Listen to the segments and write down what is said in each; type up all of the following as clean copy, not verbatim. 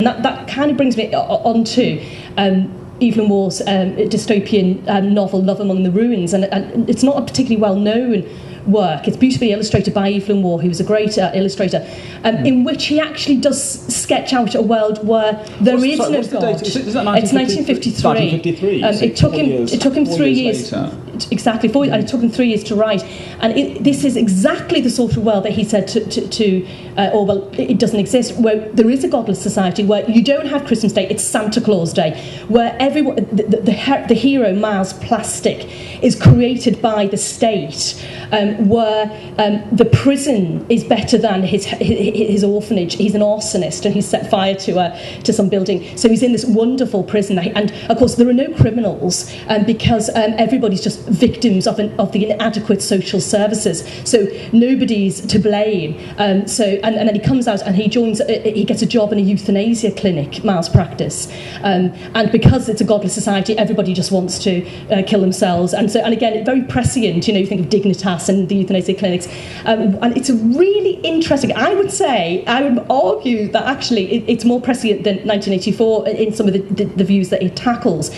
That kind of brings me on to Evelyn Waugh's dystopian novel Love Among the Ruins, and it's not a particularly well-known work. It's beautifully illustrated by Evelyn Waugh, who was a great illustrator, in which he actually does sketch out a world where there is no God. Is that 1953. It took him 3 years. Exactly, it took him 3 years to write, and this is exactly the sort of world that he said to Orwell, it doesn't exist, where there is a godless society, where you don't have Christmas Day, it's Santa Claus Day, where everyone, the hero Miles Plastic is created by the state, where the prison is better than his orphanage. He's an arsonist and he's set fire to some building, so he's in this wonderful prison, and of course there are no criminals because everybody's just victims of the inadequate social services, so nobody's to blame. And then he comes out and he gets a job in a euthanasia clinic, Miles Practice, and because it's a godless society, everybody just wants to kill themselves, and again, very prescient. You think of Dignitas and the euthanasia clinics, and it's a really interesting. I would argue that actually it's more prescient than 1984 in some of the views that it tackles,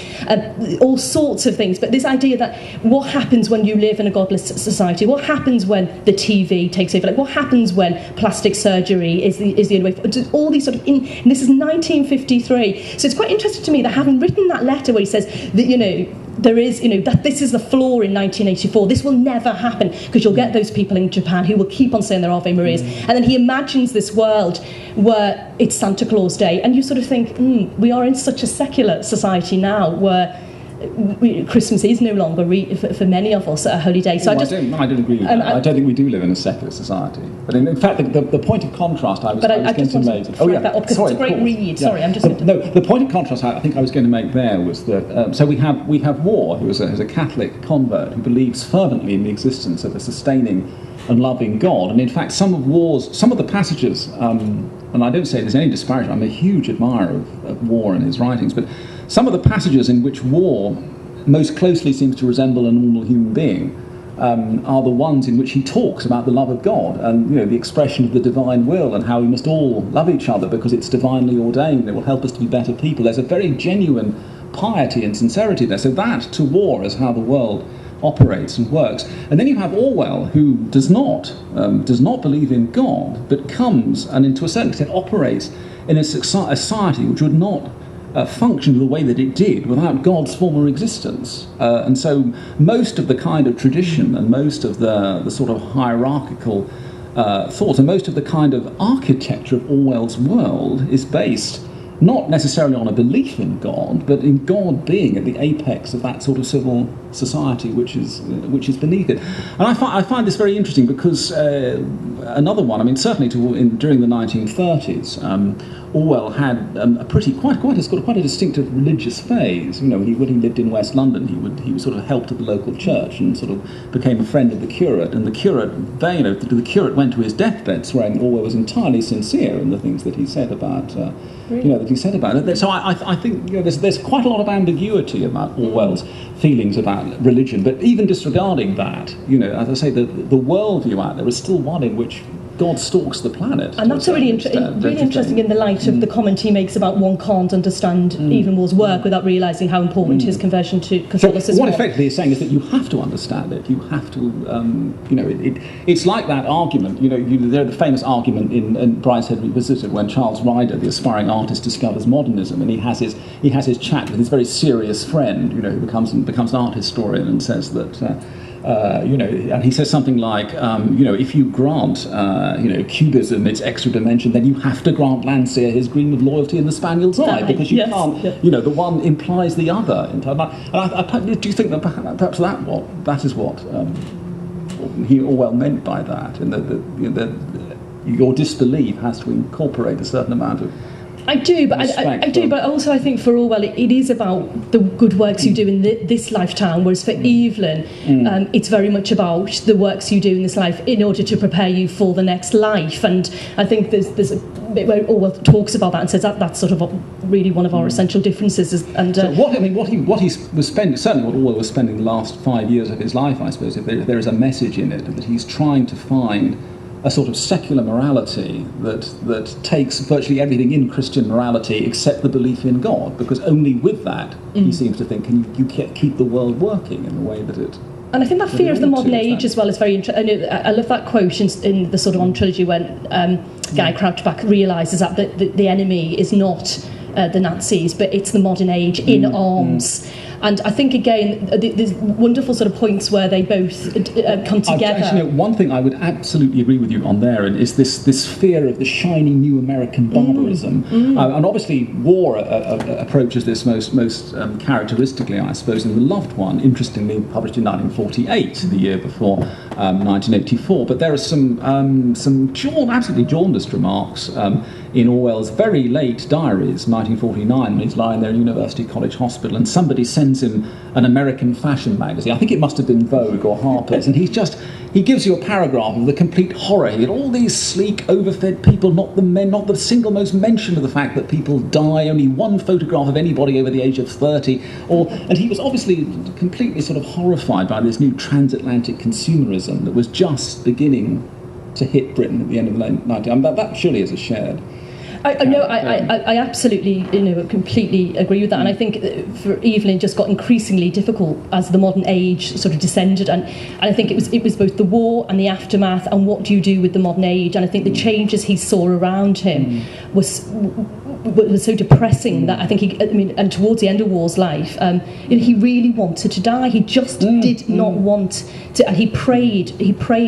all sorts of things. But this idea that what happens when you live in a godless society, what happens when the TV takes over, what happens when plastic surgery is the only way, all these sort of, and this is 1953, so it's quite interesting to me that having written that letter where he says that, there is, that this is the flaw in 1984. This will never happen because you'll get those people in Japan who will keep on saying their Ave Marias. And then he imagines this world where it's Santa Claus Day, and you sort of think, we are in such a secular society now where Christmas is no longer, for many of us, a holy day. So I don't agree with that. I don't think we do live in a secular society. But in fact, the point of contrast I was going to make... that up because it's a great read. Sorry, I'm just... the point of contrast I think I was going to make there was that... so we have Waugh, who's a Catholic convert who believes fervently in the existence of a sustaining and loving God. And in fact, some of the passages... and I don't say there's any disparagement, I'm a huge admirer of Waugh and his writings, but some of the passages in which Waugh most closely seems to resemble a normal human being are the ones in which he talks about the love of God and the expression of the divine will and how we must all love each other because it's divinely ordained and it will help us to be better people. There's a very genuine piety and sincerity there. So that, to Waugh, is how the world operates and works. And then you have Orwell, who does not believe in God, but comes and, to a certain extent, operates in a society which would not function the way that it did without God's former existence. And so most of the kind of tradition and most of the sort of hierarchical thought and most of the kind of architecture of Orwell's world is based not necessarily on a belief in God, but in God being at the apex of that sort of civil society which is beneath it. And I find this very interesting because another one, I mean, certainly during the 1930s, Orwell had quite a distinctive religious phase. When he lived in West London, he would sort of help at the local church and sort of became a friend of the curate. And the curate went to his deathbed swearing Orwell was entirely sincere in the things that he said about it. So I think there's quite a lot of ambiguity about Orwell's feelings about religion. But even disregarding that, as I say, the worldview out there is still one in which God stalks the planet. And that's really interesting in the light of the comment he makes about one can't understand Evelyn Waugh's work without realising how important his conversion to Catholicism was. So what effectively he's saying is that you have to understand it. You have to, it's like that argument. There's the famous argument in Brideshead Revisited when Charles Ryder, the aspiring artist, discovers modernism, and he has his chat with his very serious friend, who becomes an art historian, and says that. And he says something like, if you grant, cubism its extra dimension, then you have to grant Landseer his Green of Loyalty and the Spaniel's Eye, because you can't, the one implies the other. And do you think that perhaps that is what Orwell meant by that, and that your disbelief has to incorporate a certain amount of... I do, but but also I think for Orwell it is about the good works you do in this lifetime, whereas for Evelyn, it's very much about the works you do in this life in order to prepare you for the next life. And I think there's a bit where Orwell talks about that and says that's sort of really one of our essential differences. So what he was spending, certainly what Orwell was spending the last 5 years of his life, I suppose, if there is a message in it, that he's trying to find a sort of secular morality that takes virtually everything in Christian morality except the belief in God, because only with that he seems to think can you keep the world working in the way that it. And I think that fear of the modern age as well is very interesting. I love that quote in the sort of on trilogy when Guy Crouchback realises that the enemy is not the Nazis, but it's the modern age in arms. And I think, again, there's wonderful sort of points where they both come together. Actually, one thing I would absolutely agree with you on there is this fear of the shiny new American barbarism. And obviously, Waugh approaches this most characteristically, I suppose, in The Loved One, interestingly published in 1948, the year before 1984. But there are some absolutely jaundiced remarks in Orwell's very late diaries, 1949, when he's lying there in University College Hospital, and somebody sends him an American fashion magazine. I think it must have been Vogue or Harper's, and he gives you a paragraph of the complete horror. He had all these sleek, overfed people, not the men, not the single most mention of the fact that people die, only one photograph of anybody over the age of 30, and he was obviously completely sort of horrified by this new transatlantic consumerism that was just beginning to hit Britain at the end of the late 90s. That surely is a shared. I absolutely, completely agree with that, and I think for Evelyn, it just got increasingly difficult as the modern age sort of descended, and I think it was both the war and the aftermath, and what do you do with the modern age? And I think the changes he saw around him was so depressing that I think and towards the end of Waugh's life, he really wanted to die. He just did not want to, and he prayed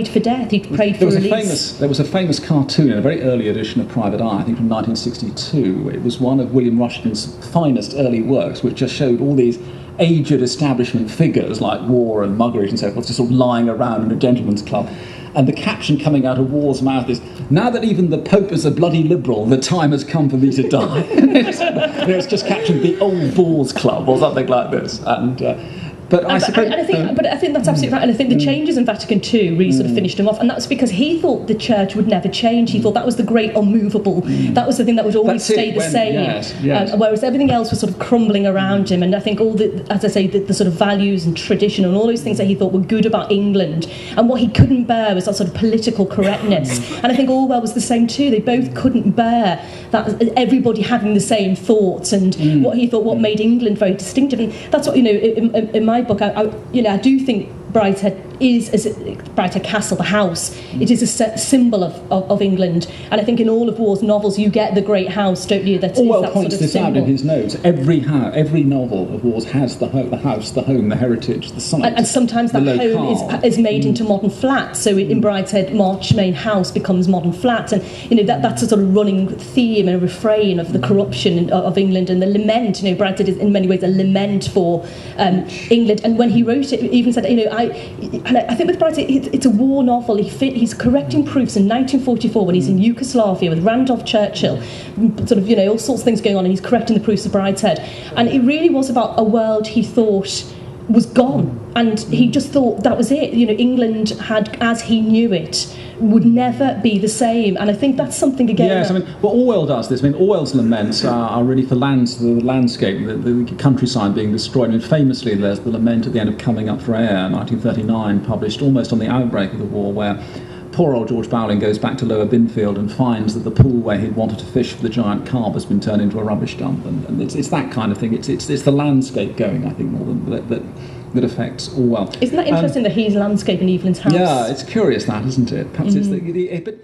for death. He prayed for release. There was a famous cartoon in a very early edition of Private Eye, I think from 1962. It was one of William Rushton's finest early works, which just showed all these aged establishment figures like Waugh and Muggeridge and so forth, just sort of lying around in a gentleman's club. And the caption coming out of Waugh's mouth is, "Now that even the Pope is a bloody liberal, the time has come for me to die." It's just captioned "the old Boars Club" or something like this. But I think that's absolutely right. And I think the changes in Vatican II really sort of finished him off. And that's because he thought the church would never change. He thought that was the great unmovable. That was the thing that would always stay the same. Yes. Whereas everything else was sort of crumbling around him. And I think all the, as I say, the sort of values and tradition and all those things that he thought were good about England. And what he couldn't bear was that sort of political correctness. And I think Orwell was the same too. They both couldn't bear that everybody having the same thoughts and what he thought what made England very distinctive. And that's what, in my book, I do think Brideshead Brideshead Castle, the house, it is a symbol of England. And I think in all of Waugh's novels you get the great house, don't you? Orwell points this out in his notes. Every novel of Waugh's has the house, the home, the heritage, the site. And sometimes that home is made into modern flats. So in Brideshead, Marchmain House becomes modern flats. And that's a sort of running theme and a refrain of the corruption of England and the lament. Brideshead is in many ways a lament for England. And when he wrote it, he even said, I think with Brideshead, it's a war novel. He's correcting proofs in 1944 when he's in Yugoslavia with Randolph Churchill, sort of, all sorts of things going on, and he's correcting the proofs of Brideshead. And it really was about a world he thought was gone, and he just thought that was it. England had, as he knew it, would never be the same, and I think that's something again. Yes, Orwell does this. Orwell's laments are really for the landscape, the countryside being destroyed. Famously, there's the lament at the end of Coming Up for Air, 1939, published almost on the outbreak of the war, where poor old George Bowling goes back to Lower Binfield and finds that the pool where he'd wanted to fish for the giant carp has been turned into a rubbish dump, and it's that kind of thing. It's the landscape going, I think, more than that affects Orwell. Isn't that interesting that he's landscaping Evelyn's house? Yeah, it's curious that, isn't it? Perhaps it's but